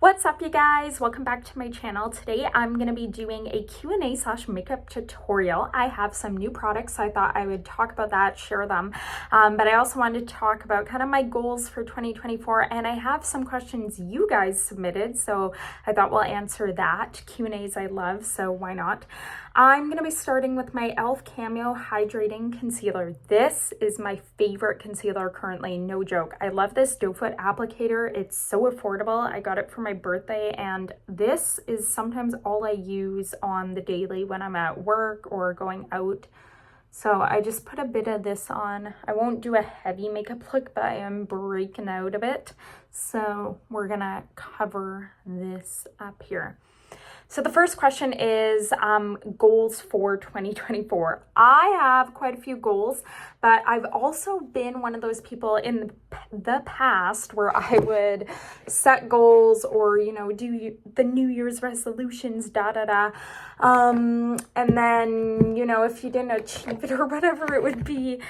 What's up, you guys? Welcome back to my channel. Today I'm going to be doing a Q&A / makeup tutorial. I have some new products, so I thought I would talk about that, share them. But I also wanted to talk about kind of my goals for 2024, and I have some questions you guys submitted, so I thought we'll answer that. Q&As I love, so why not? I'm going to be starting with my e.l.f. Camo Hydrating Concealer. This is my favorite concealer currently, no joke. I love this doe foot applicator. It's so affordable. I got it for my birthday, and this is sometimes all I use on the daily when I'm at work or going out. So I just put a bit of this on. I won't do a heavy makeup look, but I am breaking out of it. So we're gonna cover this up here. So the first question is goals for 2024. I have quite a few goals, but I've also been one of those people in the past where I would set goals or, do the New Year's resolutions, and then, if you didn't achieve it or whatever, it would be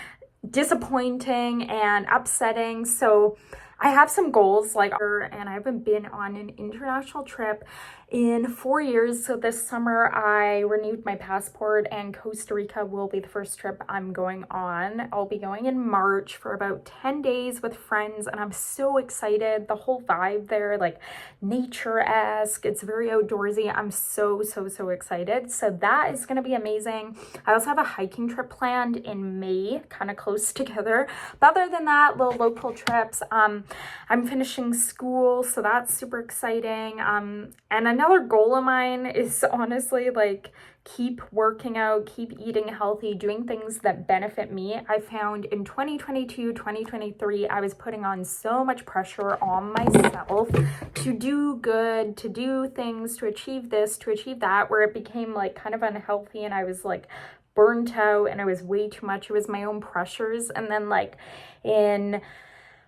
disappointing and upsetting. So I have some goals and I haven't been on an international trip in 4 years. So this summer I renewed my passport, and Costa Rica will be the first trip I'm going on. I'll be going in March for about 10 days with friends, and I'm so excited. The whole vibe there, like nature-esque, it's very outdoorsy. I'm so excited. So that is going to be amazing. I also have a hiking trip planned in May, kind of close together. But other than that, little local trips. I'm finishing school, so that's super exciting. And another goal of mine is honestly keep working out, keep eating healthy, doing things that benefit me. I found in 2022, 2023, I was putting on so much pressure on myself to do good, to do things, to achieve this, to achieve that, where it became kind of unhealthy, and I was burnt out, and it was way too much. It was my own pressures. And then in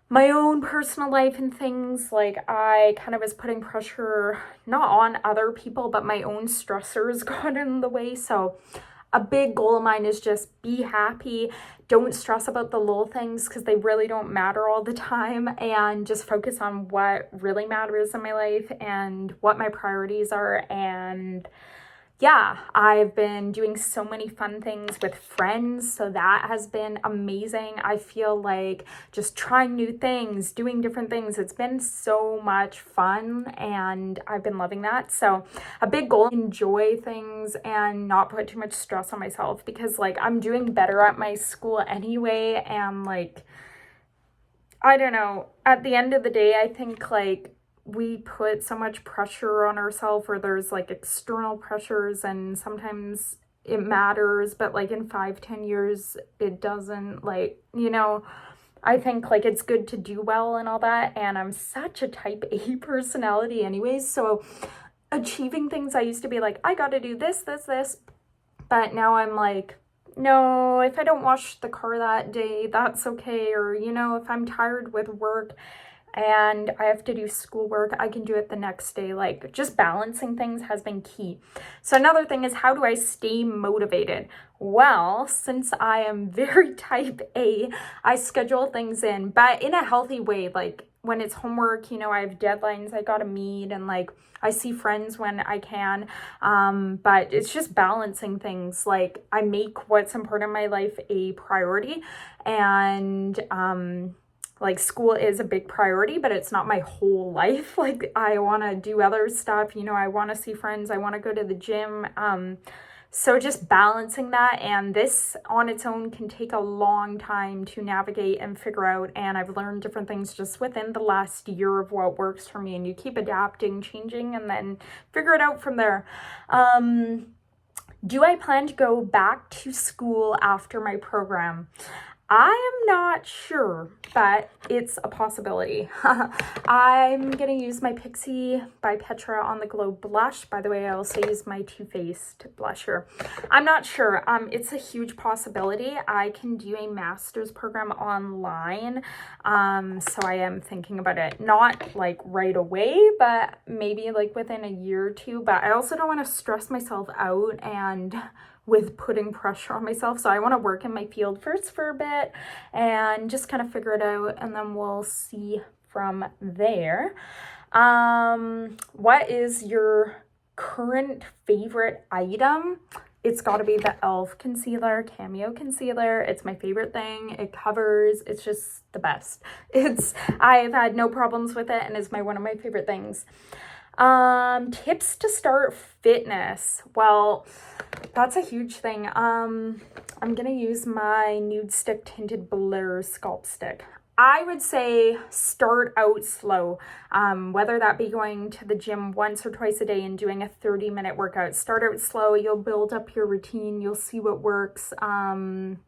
my own personal life and things, I kind of was putting pressure not on other people, but my own stressors got in the way. So a big goal of mine is just be happy. Don't stress about the little things because they really don't matter all the time, and just focus on what really matters in my life and what my priorities are. And yeah, I've been doing so many fun things with friends, so that has been amazing. I feel like just trying new things, doing different things, it's been so much fun, and I've been loving that. So a big goal, enjoy things and not put too much stress on myself, because I'm doing better at my school anyway, and I don't know, at the end of the day, I think we put so much pressure on ourselves, or there's external pressures, and sometimes it matters, but in 5-10 years it doesn't. I think it's good to do well and all that, and I'm such a type A personality anyways, so achieving things, I used to be I gotta do this, but now I'm no, if I don't wash the car that day, that's okay. Or if I'm tired with work and I have to do schoolwork, I can do it the next day. Just balancing things has been key. So another thing is, how do I stay motivated? Well, since I am very type A, I schedule things in, but in a healthy way. When it's homework, I have deadlines I gotta meet, and I see friends when I can, but it's just balancing things. I make what's important in my life a priority, and school is a big priority, but it's not my whole life. I want to do other stuff, I want to see friends, I want to go to the gym. So just balancing that, and this on its own can take a long time to navigate and figure out, and I've learned different things just within the last year of what works for me, and you keep adapting, changing, and then figure it out from there. Do I plan to go back to school after my program? I am not sure, but it's a possibility. I'm going to use my Pixi by Petra on the Glow blush. By the way, I also use my Too Faced blusher. I'm not sure. It's a huge possibility. I can do a master's program online, so I am thinking about it. Not right away, but maybe within a year or two. But I also don't want to stress myself out and with putting pressure on myself. So I want to work in my field first for a bit and just kind of figure it out, and then we'll see from there. What is your current favorite item? It's got to be the e.l.f. concealer, Cameo concealer. It's my favorite thing. It covers, it's just the best. I've had no problems with it, and it's one of my favorite things. Tips to start fitness. Well, that's a huge thing. I'm gonna use my Nude Stick Tinted Blur Sculpt Stick. I would say start out slow, whether that be going to the gym once or twice a day and doing a 30-minute workout. Start out slow, you'll build up your routine, you'll see what works, and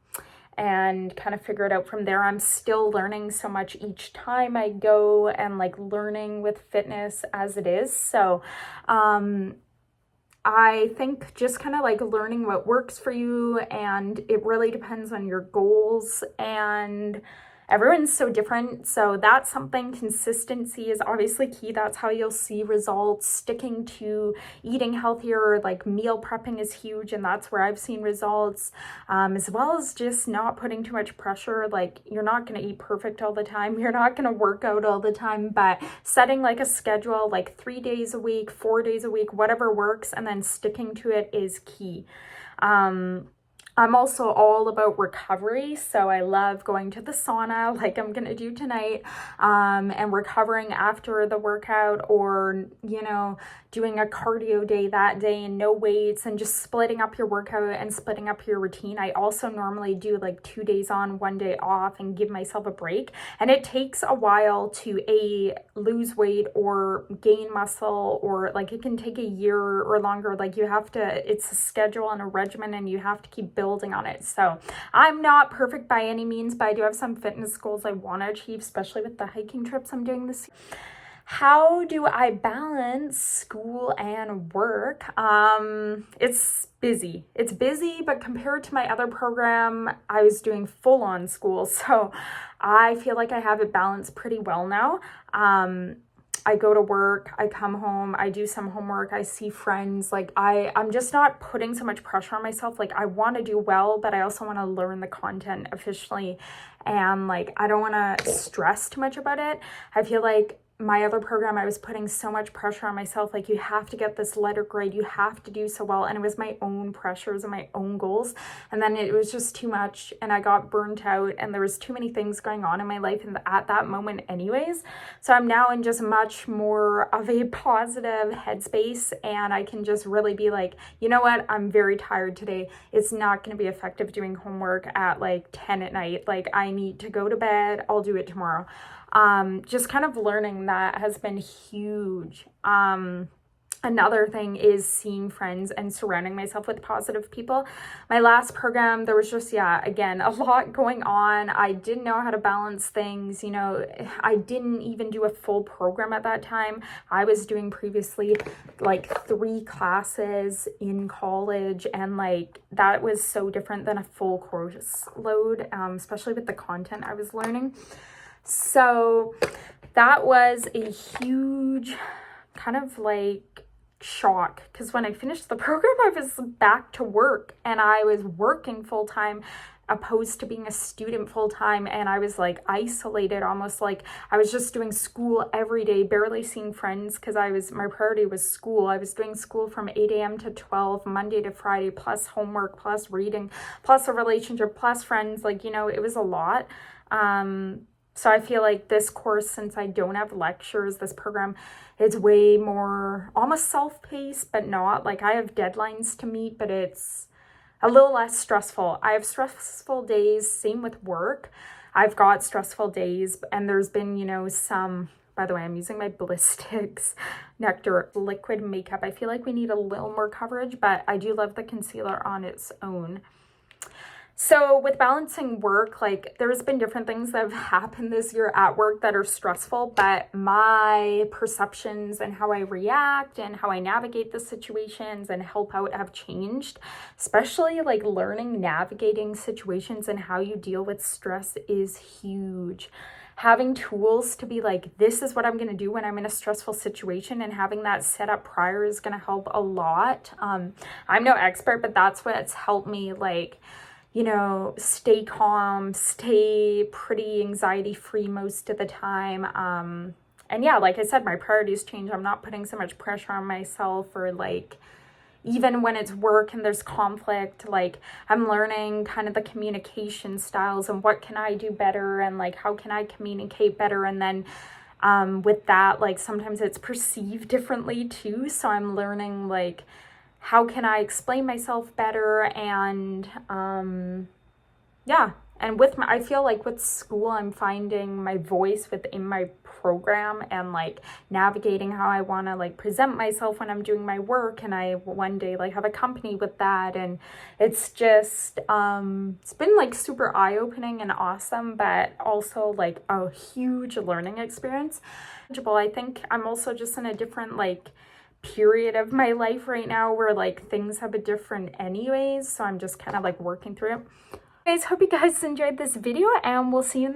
kind of figure it out from there. I'm still learning so much each time I go, and like learning with fitness as it is. So, I think just kind of like learning what works for you, and it really depends on your goals, and everyone's so different. So that's something. Consistency is obviously key. That's how you'll see results. Sticking to eating healthier, like meal prepping is huge, and that's where I've seen results, as well as just not putting too much pressure. Like, you're not going to eat perfect all the time. You're not going to work out all the time, but setting like a schedule, like 3 days a week, 4 days a week, whatever works, and then sticking to it is key. I'm also all about recovery, so I love going to the sauna like I'm gonna do tonight, and recovering after the workout, or, doing a cardio day that day and no weights, and just splitting up your workout and splitting up your routine. I also normally do like 2 days on, 1 day off, and give myself a break. And it takes a while to lose weight or gain muscle, or like it can take a year or longer. Like, it's a schedule and a regimen, and you have to keep building on it. So I'm not perfect by any means, but I do have some fitness goals I want to achieve, especially with the hiking trips I'm doing this year. How do I balance school and work? It's busy. It's busy, but compared to my other program, I was doing full-on school. So I feel like I have it balanced pretty well now. I go to work, I come home, I do some homework, I see friends. Like, I'm just not putting so much pressure on myself. Like, I want to do well, but I also want to learn the content efficiently. And like, I don't want to stress too much about it. I feel like my other program, I was putting so much pressure on myself. Like, you have to get this letter grade, you have to do so well. And it was my own pressures and my own goals. And then it was just too much, and I got burnt out, and there was too many things going on in my life at that moment anyways. So I'm now in just much more of a positive headspace, and I can just really be like, you know what? I'm very tired today. It's not going to be effective doing homework at like 10 at night. Like, I need to go to bed. I'll do it tomorrow. Just kind of learning that has been huge. Another thing is seeing friends and surrounding myself with positive people. My last program, there was just, again, a lot going on. I didn't know how to balance things. I didn't even do a full program at that time. I was doing previously like 3 classes in college, and like, that was so different than a full course load, especially with the content I was learning. So that was a huge kind of like shock, because when I finished the program, I was back to work, and I was working full-time opposed to being a student full-time, and I was like isolated, almost like I was just doing school every day, barely seeing friends, because my priority was school. I was doing school from 8 a.m. to 12, Monday to Friday, plus homework, plus reading, plus a relationship, plus friends. Like, it was a lot. So I feel like this course, since I don't have lectures, this program is way more almost self-paced, but not. Like, I have deadlines to meet, but it's a little less stressful. I have stressful days, same with work. I've got stressful days, and there's been, some, by the way, I'm using my Ballistics Nectar liquid makeup. I feel like we need a little more coverage, but I do love the concealer on its own. So with balancing work, like, there's been different things that have happened this year at work that are stressful, but my perceptions and how I react and how I navigate the situations and help out have changed. Especially like learning navigating situations and how you deal with stress is huge. Having tools to be like, this is what I'm going to do when I'm in a stressful situation, and having that set up prior is going to help a lot. I'm no expert, but that's what's helped me, like, stay calm, stay pretty anxiety free most of the time. yeah, like I said, my priorities change. I'm not putting so much pressure on myself, or like, even when it's work and there's conflict, like I'm learning kind of the communication styles and what can I do better, and like how can I communicate better. And then with that, like sometimes it's perceived differently too. So I'm learning like how can I explain myself better. And yeah. And with I feel like with school, I'm finding my voice within my program, and like navigating how I want to like present myself when I'm doing my work. And I one day like have a company with that. And it's just, it's been like super eye-opening and awesome, but also like a huge learning experience. I think I'm also just in a different like period of my life right now where like things have a different anyways. So I'm just kind of like working through it. Guys, hope you guys enjoyed this video, and we'll see you in the next